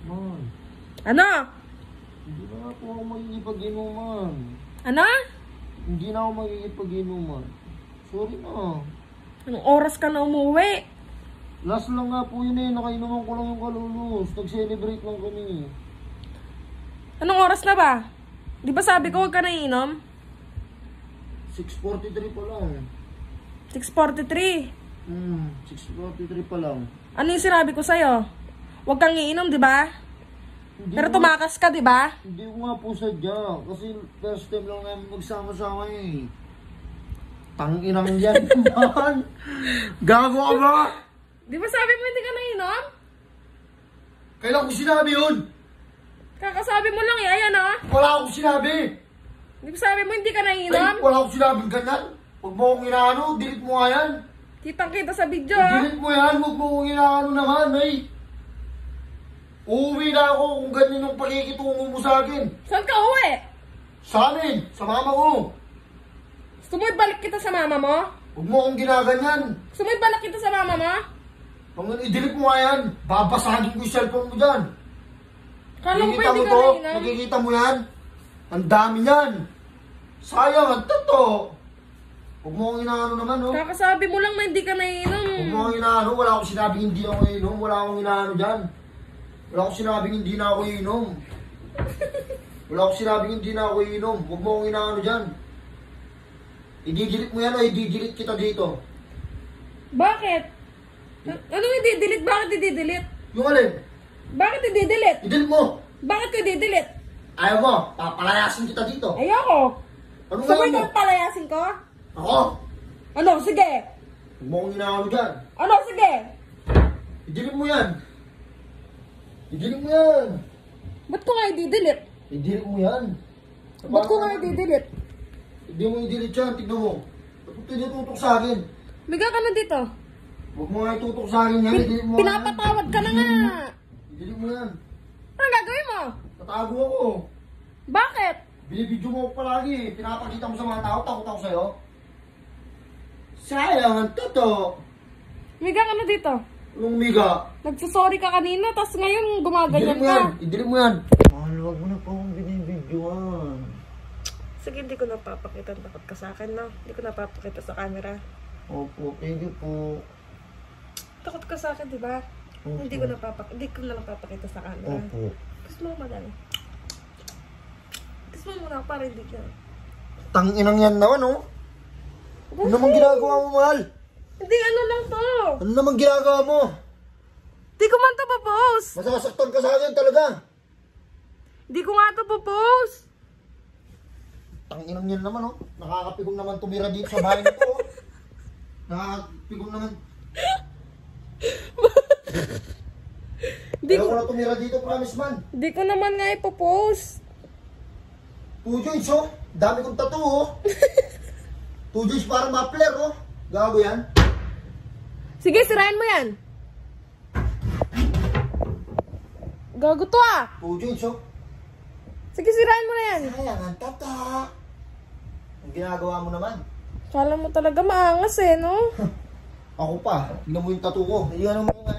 Man. Ano? Hindi na po ako magigipag-inuman. Ano? Hindi na ako magigipag-inuman. Sorry na. Anong oras ka na umuwi? Last lang nga po yun eh. Nakainuman ko lang yung kalulus. Nag-celebrate lang kami. Anong oras na ba? Di ba sabi ko huwag ka naiinom? 6:43 pa lang. 6:43. 6:43 pa lang. Ano yung sinabi ko sa'yo? Huwag kang iinom, di ba? Hindi Pero ko- tumakas ka, di ba? Hindi ko nga po sadya. Kasi first time lang namin magsama-sama eh. Tanginang yan naman. Gago ka ba? Di ba sabi mo hindi ka naiinom? Kailan ko sinabi yun? Kakasabi mo lang eh, ayan ah. Wala akong sinabi. Di ba sabi mo hindi ka Ay, naiinom? wala akong sinabing ganyan. Huwag mo akong inaano. Delete mo nga yan. Kitang-kita sa video ah. Delete mo yan. Huwag mo akong inaano naman. Ay. Uuwi na ako kung ganyan yung pakikitungo mo sa akin. Saan ka uwi? Sa amin. Sa mama ko. Gusto mo ibalik kita sa mama mo? Huwag mo akong ginaganyan. Gusto mo ibalik kita sa mama mo? Kung i-delete mo nga yan, babasagin ko yung cellphone mo dyan. Kala mo Nakikita pwede mo ka to? naiinom? Nakikita mo yan? Ang dami yan. Sayang, ang totoo. Huwag mo akong inaano naman, no? Kakasabi mo lang na hindi ka naiinom. Huwag mo akong inaano. Wala akong sinabing hindi ako inom. Wala akong inaano dyan. Wala akong sinabing hindi na ako inom. Wala akong sinabing hindi na ako inom. Huwag mo akong inaano dyan. I-delete mo yan o i-delete kita dito. Bakit? Ano i-delete? Bakit i-delete? Yung alin? Bakit i-delete? I-delete mo. Bakit ko i-delete? Ayaw mo. Papalayasin kita dito. Ayoko. Ano Gusto mo ngayon mo? ikaw palayasin ko? Ako. Ano? Sige. Huwag mo akong inaano dyan. Ano? Sige. I-delete mo yan. I-delete mo yan. Ba't ko nga i-delete? I-delete mo yan. Ba't ko nga i-delete? Hindi mo i-delete yan. Tignan mo. Ba't mo tinututok sa akin? Biga ka na dito. Huwag mo nga itutok sa akin yan. I-delete mo. Pinapatawad ka na nga. I-delete mo yan. Anong gagawin mo? Tatago ako. Bakit? Binibidyo mo ako palagi. Pinapakita mo sa mga tao. Takot ako sa'yo. Sayang ang totoo. Biga ka na dito. Anong miga? Nagsasorry ka kanina, tapos ngayon I-delete gumaganyan mo ka. yan. I-delete mo yan. Mahal, huwag mo na pa akong binibidyoan. Sige, hindi ko napapakita. Takot ka sa akin, no? Hindi ko napapakita sa camera. Opo, thank you po. Takot ka sa akin, di ba? Opo. Hindi ko na napapakita sa camera. Opo. Kiss mo madami. Kiss mo muna para hindi ka. Tanginang yan naman, oh. Ano naman ginagawa mo, mahal? Hindi, ano lang to. Ano naman ginagawa mo? Hindi ko man to popost. Masasaktan ka sa akin talaga. Hindi ko nga to popost. Tanginang yan naman, oh. Nakakapigong naman tumira dito sa bahay na to, oh. Nakakapigong naman. Hindi Ayaw ko, ko na tumira dito, promise man. hindi ko naman nga ipopost. 2 joints, oh. Dami kong tattoo, oh. 2 joints para ma-flare, oh. Gago yan. Sige, sirain mo yan. Gago to ah. 2 joints, oh. Sige, sirain mo na yan. Sayang ang tata. Ang ginagawa mo naman. Kala mo talaga maangas eh, no? Ako pa. Tignan mo yung tattoo ko. Iyan mo yung